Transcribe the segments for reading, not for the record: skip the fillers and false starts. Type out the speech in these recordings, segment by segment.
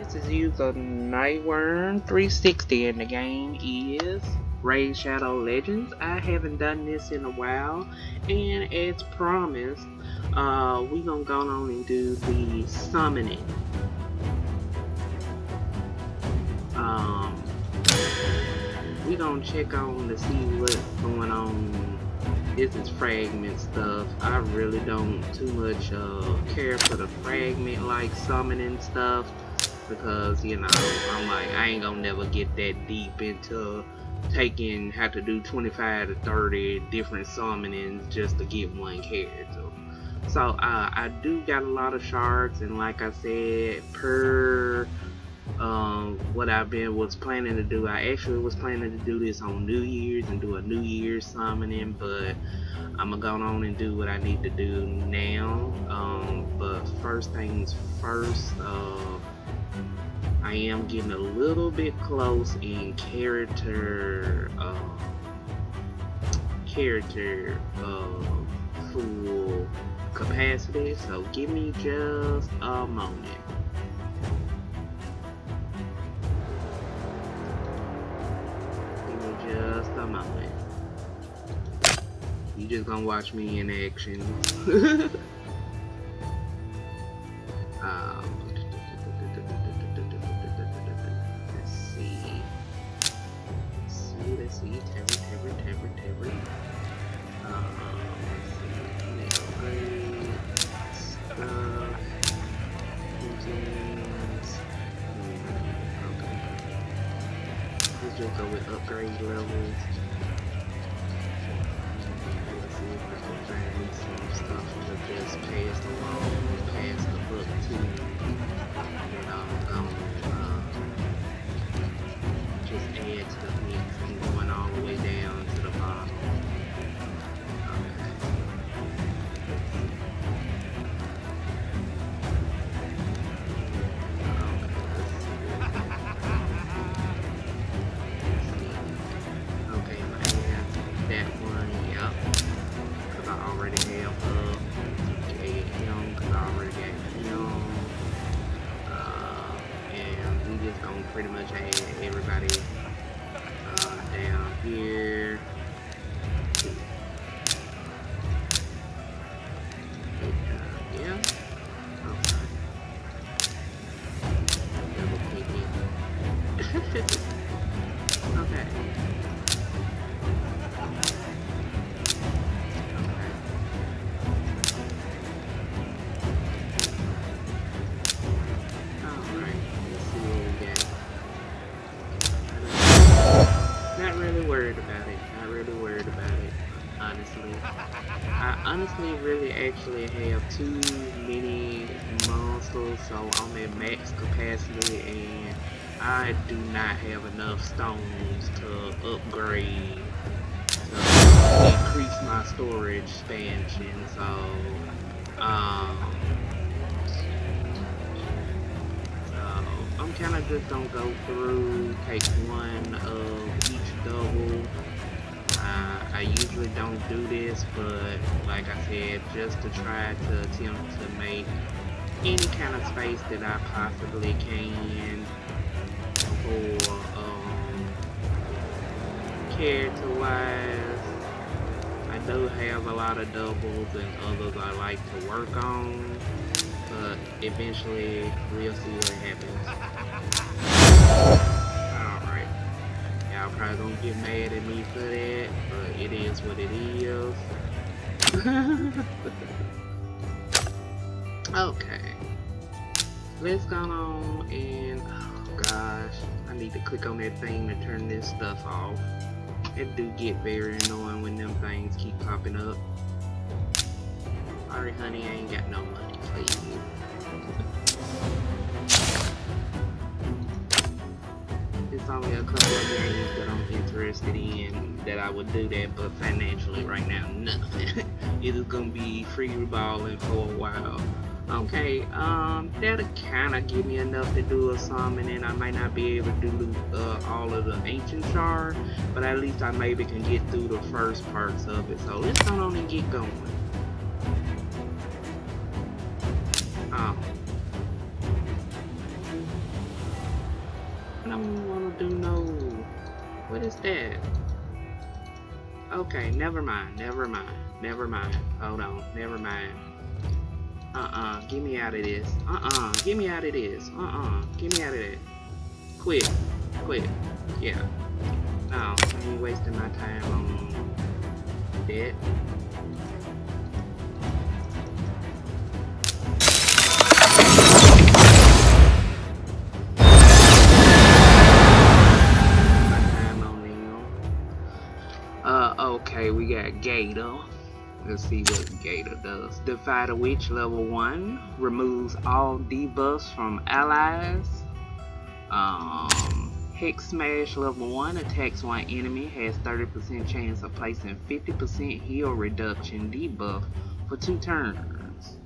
guys, this is a Nightworm 360 and the game is Raid Shadow Legends. I haven't done this in a while, and as promised, we gonna go on and do the summoning. We gonna check on to see what's going on. This is fragment stuff. I really don't too much care for the fragment like summoning stuff, because you know, I'm like, I ain't gonna never get that deep into have to do 25 to 30 different summonings just to get one character. So I do got a lot of shards, and like I said, per what I was planning to do, I actually was planning to do this on New Year's and do a New Year's summoning, but I'm gonna go on and do what I need to do now. But first things first, I am getting a little bit close in character full capacity, so give me just a moment. Just a moment. You just gonna watch me in action. Let's see. Terry. Let's see. Stuff. Let's just go with upgrade levels. Let's see if I can find some stuff to just pass along, pass the book to. And I'm just add to the mix and going all the way down to the bottom. Pretty much add everybody down here. Yeah. Okay. Double click it. Okay. Not really worried about it, honestly. I honestly really actually have too many monsters, so I'm at max capacity, and I do not have enough stones to upgrade to increase my storage expansion, so I'm kind of just gonna go through, take one of each double. I usually don't do this, but like I said, just to try to attempt to make any kind of space that I possibly can for character wise. I do have a lot of doubles and others I like to work on, but eventually we'll see what happens. Alright. Y'all probably gonna get mad at me for that, but it is what it is. Okay. Let's go on and, oh gosh, I need to click on that thing to turn this stuff off. It do get very annoying when them things keep popping up. Sorry honey, I ain't got no money for you. It's only a couple of games that I'm interested in that I would do that, but financially right now, nothing. It is gonna be free balling for a while. Okay, that'll kinda give me enough to do a summon, and I might not be able to do all of the ancient shard, but at least I maybe can get through the first parts of it. So let's go on and get going. that? Okay, never mind. Hold on, never mind. Get me out of this. Get me out of this. Get me out of that. Quit. Yeah. No, I ain't wasting my time on that. Okay, we got Gator. Let's see what Gator does. Defy the Witch level 1. Removes all debuffs from allies. Hex Smash level 1. Attacks one enemy. Has 30% chance of placing 50% heal reduction debuff for 2 turns.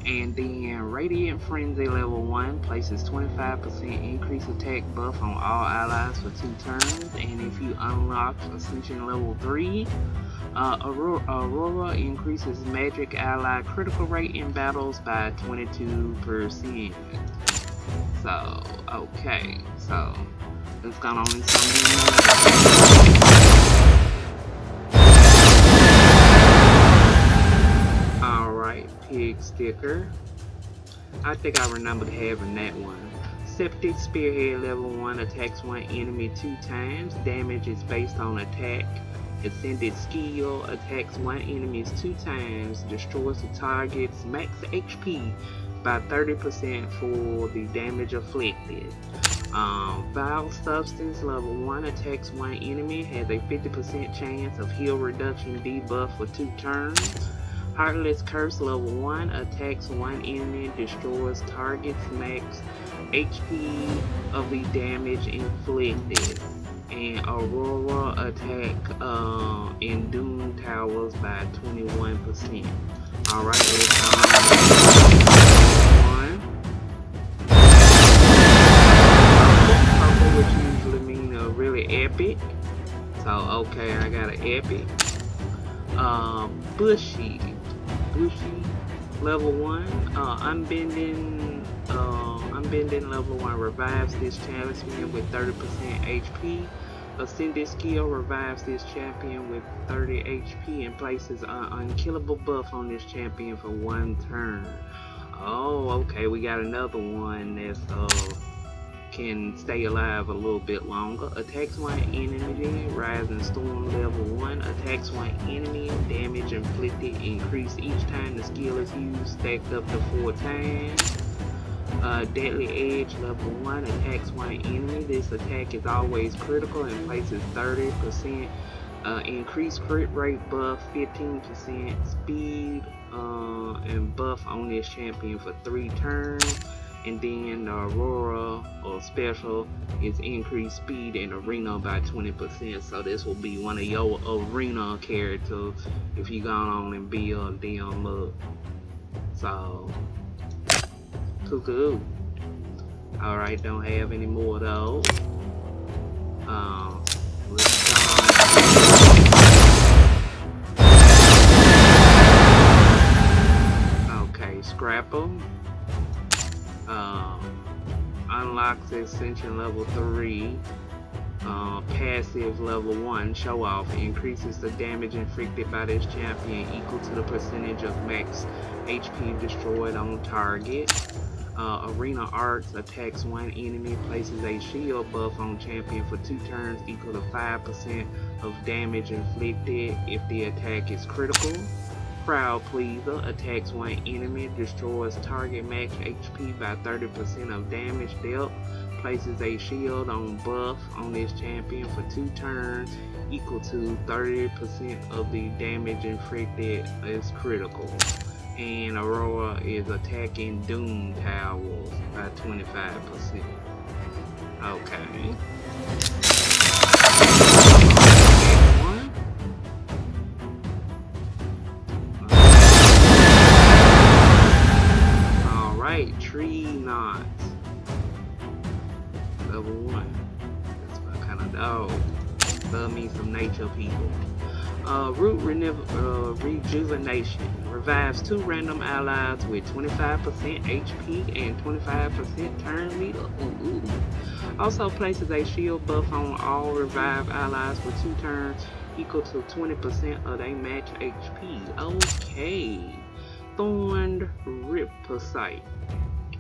And then Radiant Frenzy level 1 places 25% increased attack buff on all allies for 2 turns. And if you unlock Ascension level 3, Aurora increases magic ally critical rate in battles by 22%. So, okay, so let's go on and Alright, Pig Sticker. I think I remember having that one. Septic Spearhead level 1 attacks one enemy 2 times. Damage is based on attack. Ascended Skill attacks one enemy 2 times. Destroys the target's max HP by 30% for the damage afflicted. Vile Substance level 1 attacks one enemy. Has a 50% chance of heal reduction debuff for 2 turns. Heartless Curse level 1 attacks one enemy, destroys target's max HP of the damage inflicted. And Aurora attack in Doom Towers by 21%. Alright, let's purple, which usually means really epic. So okay, I got an epic. Bushy level 1, Unbending level 1 revives this champion with 30% HP. Ascended Skill revives this champion with 30 HP and places an unkillable buff on this champion for 1 turn. Oh, okay, we got another one that's can stay alive a little bit longer. Attacks one enemy, Rising Storm level 1. Attacks one enemy, damage inflicted increase each time the skill is used, stacked up to 4 times. Deadly Edge level 1 attacks one enemy. This attack is always critical and places 30% increased crit rate buff, 15% speed and buff on this champion for 3 turns. And then the Aurora or special is increased speed in arena by 20%. So this will be one of your arena characters if you go on and build them up. So cool. Alright, don't have any more of those. Let's go. Okay, Scrapple. Unlocks Ascension level 3. Passive level 1 show off increases the damage inflicted by this champion equal to the percentage of max HP destroyed on target. Arena Arts attacks one enemy, places a shield buff on champion for 2 turns equal to 5% of damage inflicted if the attack is critical. Crowd Pleaser attacks one enemy, destroys target max HP by 30% of damage dealt, places a shield on buff on this champion for 2 turns equal to 30% of the damage inflicted is critical. And Aurora is attacking Doom Towers by 25%. Okay. Alright, Tree Knots. Level 1. That's my kind of dog. Love me some nature people. Rejuvenation revives 2 random allies with 25% HP and 25% turn meter. Ooh. Also places a shield buff on all revived allies for 2 turns equal to 20% of their match HP. Okay. Thorned Riptide.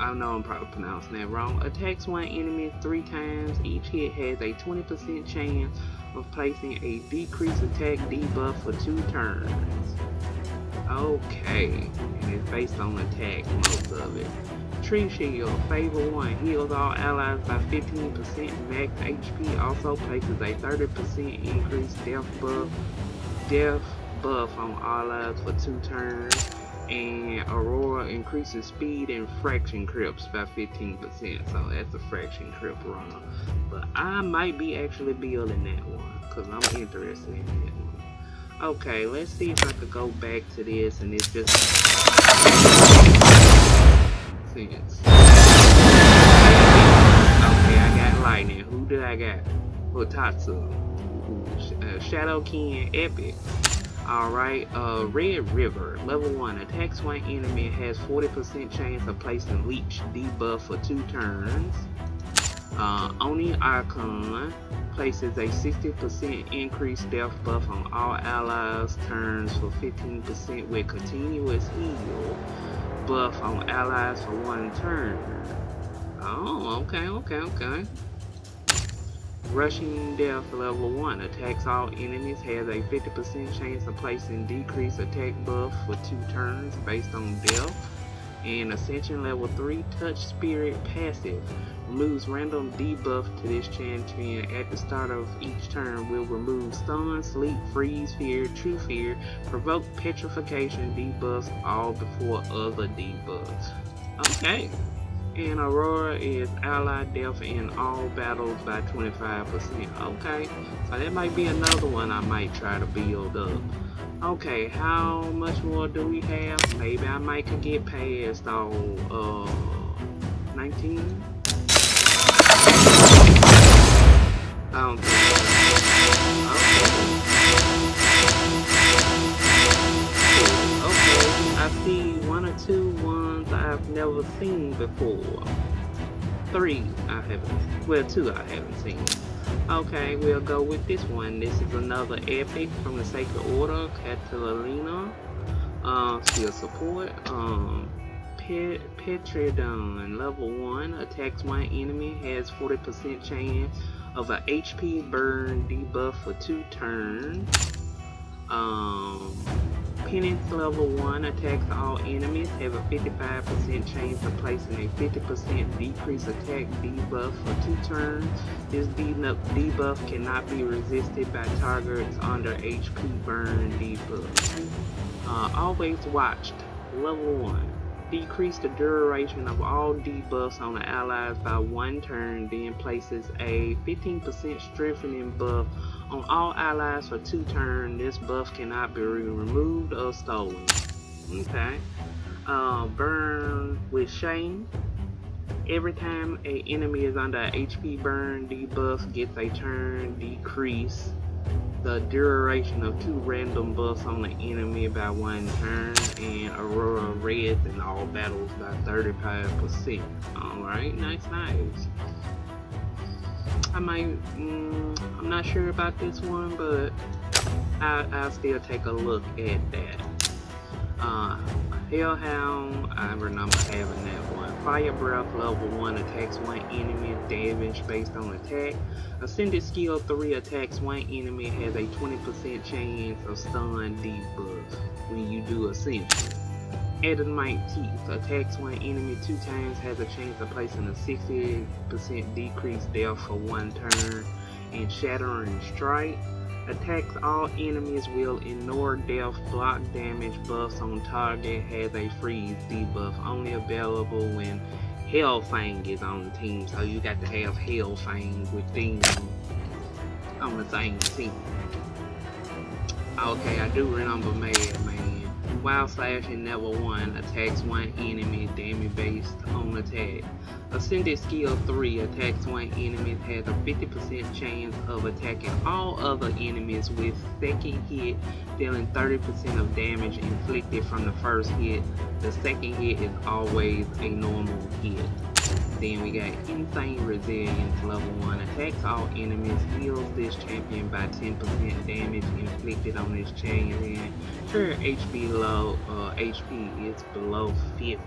I know I'm probably pronouncing that wrong. Attacks one enemy 3 times. Each hit has a 20% chance of placing a decreased attack debuff for 2 turns. Okay, and it's based on attack, most of it. Tree Shield, Favor 1, heals all allies by 15% max HP, also places a 30% increased death buff on allies for 2 turns. And Aurora increases speed and fraction crips by 15%, so that's a fraction crip runner. But I might be actually building that one, because I'm interested in that one. Okay, let's see if I could go back to this, and it's just... Okay, I got Lightning. Who did I got? Utatsu. Shadowkin Epic. Alright, Red River, level 1, attacks one enemy, has 40% chance of placing Leech debuff for 2 turns. Oni Icon places a 60% increased death buff on all allies turns for 15% with continuous heal buff on allies for 1 turn. Oh, okay. Rushing Death level 1 attacks all enemies, has a 50% chance of placing decreased attack buff for 2 turns based on death. And Ascension level 3 Touch Spirit passive removes random debuff to this champion at the start of each turn. Will remove stun, sleep, freeze, fear, true fear, provoke petrification debuffs all before other debuffs. Okay. And Aurora is allied death in all battles by 25%. Okay, so that might be another one I might try to build up. Okay, how much more do we have? Maybe I might could get past 19? I don't think so. Okay, I see 1 or 2 ones I've never seen before. 3 I haven't, well 2 I haven't seen. Okay, we'll go with this one. This is another epic from the Sacred Order, Catalina. Skill support. Petrodon, level 1, attacks one enemy, has 40% chance of a HP burn debuff for 2 turns. Penance level 1 attacks all enemies, have a 55% chance of placing a 50% decreased attack debuff for 2 turns. This debuff cannot be resisted by targets under HP burn debuff. Always Watched level 1. Decrease the duration of all debuffs on the allies by 1 turn, then places a 15% strengthening buff on all allies for 2 turns. This buff cannot be removed or stolen. Okay. Burn with Shame. Every time an enemy is under an HP burn debuff, gets a turn decrease the duration of 2 random buffs on the enemy by 1 turn, and Aurora Red in all battles by 35%. Alright, nice. I might, I'm not sure about this one, but I'll still take a look at that. Hellhound, I remember having that one. Fire Breath level 1 attacks one enemy, damage based on attack. Ascended skill 3 attacks one enemy, has a 20% chance of stun debuff when you do Ascension. Adamite Teeth attacks one enemy 2 times, has a chance of placing a 60% decreased death for 1 turn. And Shattering Strike attacks all enemies, will ignore death, block damage buffs on target, has a freeze debuff, only available when Hellfang is on the team, so you got to have Hellfang within on the same team. Okay, I do remember Madman. While slashing level 1 attacks one enemy, damage based on attack. Ascended skill 3 attacks one enemy, has a 50% chance of attacking all other enemies with second hit, dealing 30% of damage inflicted from the first hit. The second hit is always a normal hit. Then we got Insane Resilience level 1, attacks all enemies, heals this champion by 10% damage inflicted on this champion. Sure, HP is below 50.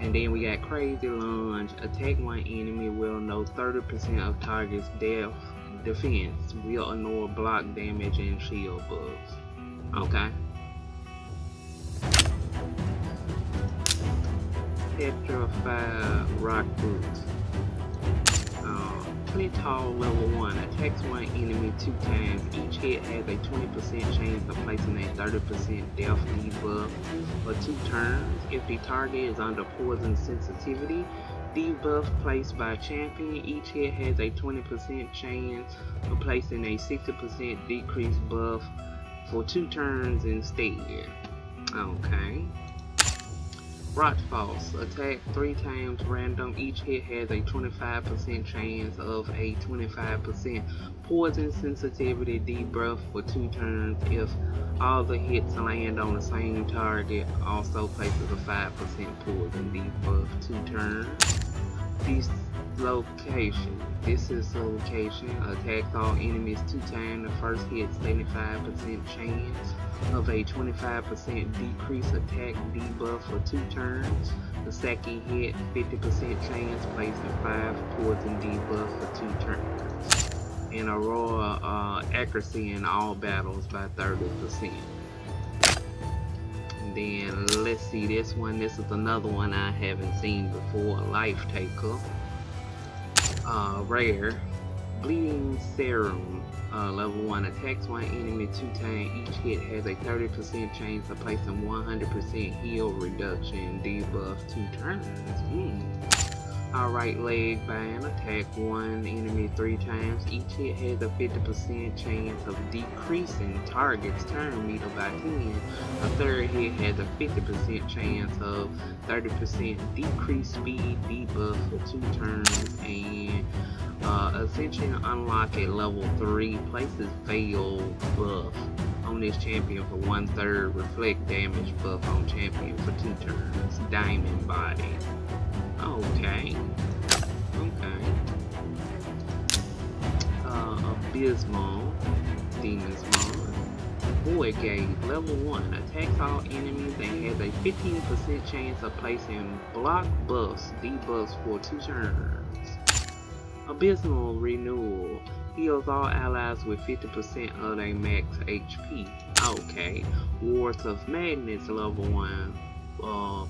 And then we got Crazy Lunge, attack one enemy will know 30% of target's defense, will ignore block damage and shield buffs. Okay. Petrified Rock Boots. 20 tall level 1 attacks one enemy 2 times. Each hit has a 20% chance of placing a 30% death debuff for 2 turns. If the target is under poison sensitivity, debuff placed by champion, each hit has a 20% chance of placing a 60% decreased buff for 2 turns instead. Okay. Rot Falls, attack 3 times random, each hit has a 25% chance of a 25% poison sensitivity debuff for 2 turns. If all the hits land on the same target, also places a 5% poison debuff 2 turns. This is location, attacks all enemies 2 times, the first hit 75% chance of a 25% decrease attack debuff for 2 turns. The second hit 50% chance, placing 5 poison debuff for 2 turns. And Aurora accuracy in all battles by 30%. And then let's see this one. This is another one I haven't seen before. Life Taker. Rare. Bleeding Serum. Level 1 attacks one enemy 2 times. Each hit has a 30% chance of placing 100% heal reduction debuff 2 turns. Alright, Leg Bind, attack one enemy 3 times. Each hit has a 50% chance of decreasing target's turn meter by 10. A third hit has a 50% chance of 30% decreased speed debuff for 2 turns. And Ascension unlock at level 3 places Veil buff on this champion for 1/3, reflect damage buff on champion for 2 turns. Diamond Body. Okay. Abysmal Demon's Maw. Void Gate level 1 attacks all enemies and has a 15% chance of placing block buffs debuffs for 2 turns. Abysmal Renewal heals all allies with 50% of their max HP. Okay. Wards of Madness level 1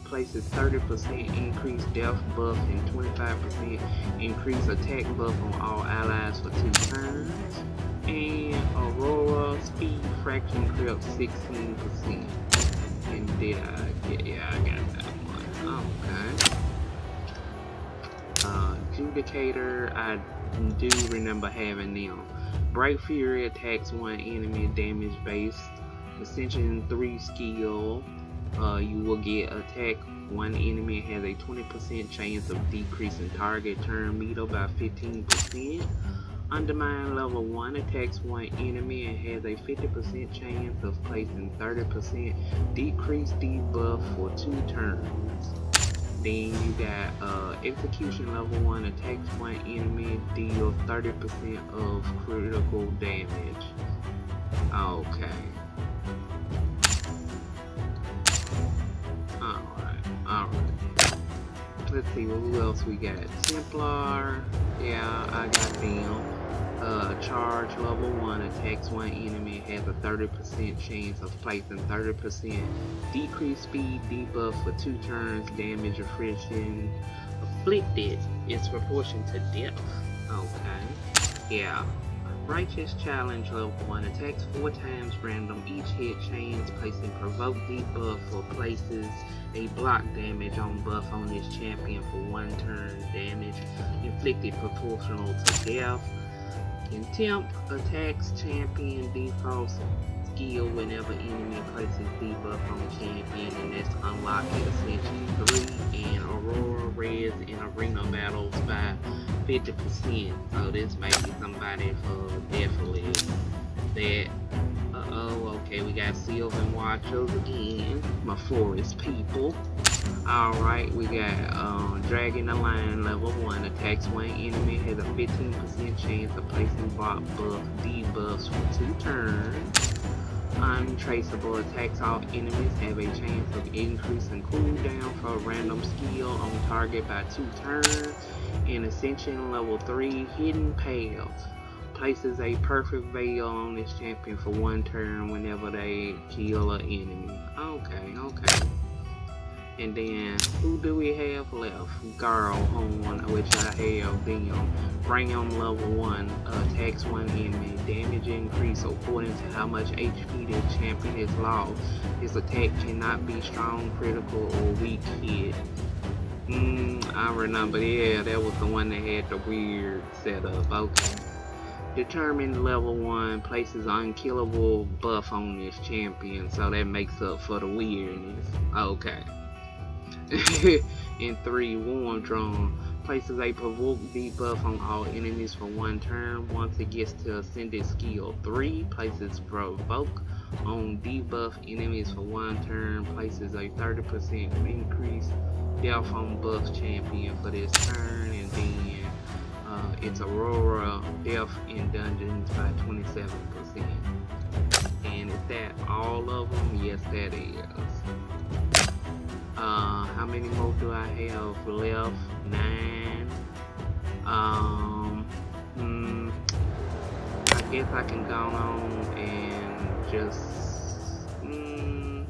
places 30% increased death buff and 25% increased attack buff on all allies for 2 turns. And Aurora Speed Fraction Crit 16%. And did I get, yeah, I got that one. Okay. Judicator, I do remember having them. Bright Fury attacks one enemy, damage based. Ascension 3 skill. You will get attack one enemy, has a 20% chance of decreasing target turn meter by 15%. Undermine level 1 attacks one enemy and has a 50% chance of placing 30% decreased debuff for 2 turns. Then you got Execution level 1 attacks one enemy, deals 30% of critical damage. Okay. Alright. Let's see who else we got. Templar. Yeah, I got them. Charge level 1 attacks one enemy, has a 30% chance of placing 30% decreased speed debuff for 2 turns. Damage afflicted is proportion to death. Okay. Yeah. Righteous Challenge level 1 attacks 4 times random. Each hit chains, placing provoke debuff or places a block damage on buff on this champion for 1 turn. Damage inflicted proportional to death. Contempt attacks champion defaults skill whenever enemy places debuff on champion, and that's unlocked at Ascension 3, and Aurora Reds in arena battles by 50%. So this may be somebody for definitely that. Okay, we got Sylvan Watchers again, my forest people. Alright, we got Dragon the Lion level 1, attacks one enemy, has a 15% chance of placing buff debuffs for 2 turns. Untraceable, attacks all enemies, have a chance of increasing cooldown for a random skill on target by 2 turns. And Ascension level 3, Hidden Pale, places a perfect veil on this champion for 1 turn whenever they kill an enemy. Okay. And then, who do we have left? Garlhorn, which I have them. Ram level 1, attacks one enemy, damage increase according to how much HP the champion has lost. His attack cannot be strong, critical, or weak hit. I remember, yeah, that was the one that had the weird setup. Okay. Determined level 1, places unkillable buff on this champion, so that makes up for the weirdness. Okay. And 3, Warm Drum, places a provoke debuff on all enemies for 1 turn. Once it gets to Ascended skill 3, places provoke on debuff enemies for 1 turn, places a 30% increase death on buff champion for this turn, and then it's Aurora death in dungeons by 27%. And is that all of them? Yes, that is. How many more do I have left? 9. I guess I can go on and just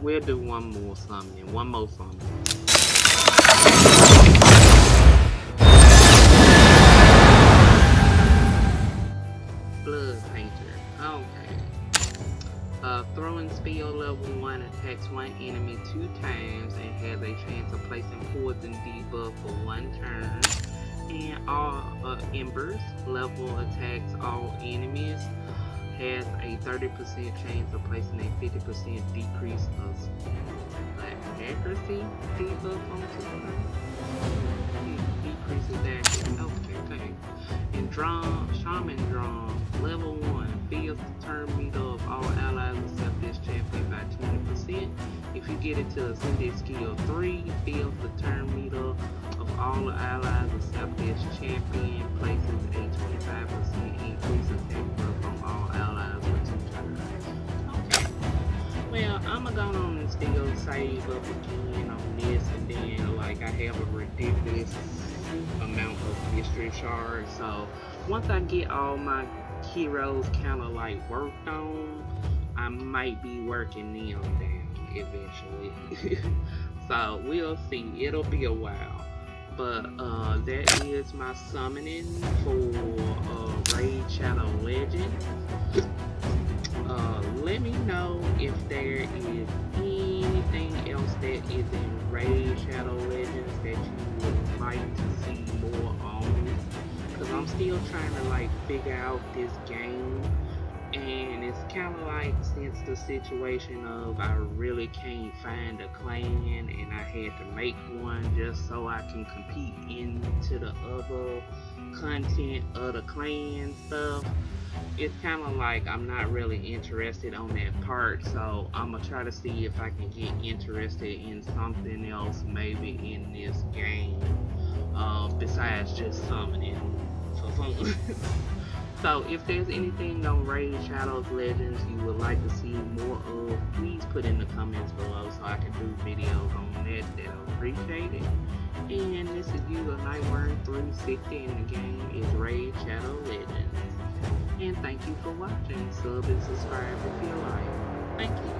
we'll do one more summon. Blood Painter. Okay. Throwing spell level 1, attacks one enemy 2 times and has a chance of placing poison debuff for 1 turn. And all Embers level attacks all enemies, has a 30% chance of placing a 50% decrease of accuracy debuff on something. Decreases accuracy. Okay. And Shaman Drum level 1, fills the turn meter of all allies except this champion by 20%. If you get it to Ascended skill 3, fills the turn meter of all the allies except this champion, places a 25% increase attack buff on all allies for 2 turns. Okay. Well, I'm gonna go on and still save up again on this, and then like I have a ridiculous amount of mystery shards. So once I get all my heroes kind of like worked on, I might be working them down eventually. So we'll see. It'll be a while. But that is my summoning for Raid Shadow Legends. Let me know if there is anything else that is in Raid Shadow Legends that you would like to see more on. Because I'm still trying to like figure out this game. And it's kind of like, since the situation of I really can't find a clan and I had to make one just so I can compete into the other content of the clan stuff, it's kind of like I'm not really interested on that part. So I'm gonna try to see if I can get interested in something else maybe in this game besides just summoning for fun. So if there's anything on Raid Shadow Legends you would like to see more of, please put in the comments below so I can do videos on that. I'll appreciate it. And this is you, a Nightworm 360, and the game is Raid Shadow Legends. And thank you for watching. Sub and subscribe if you like. Thank you.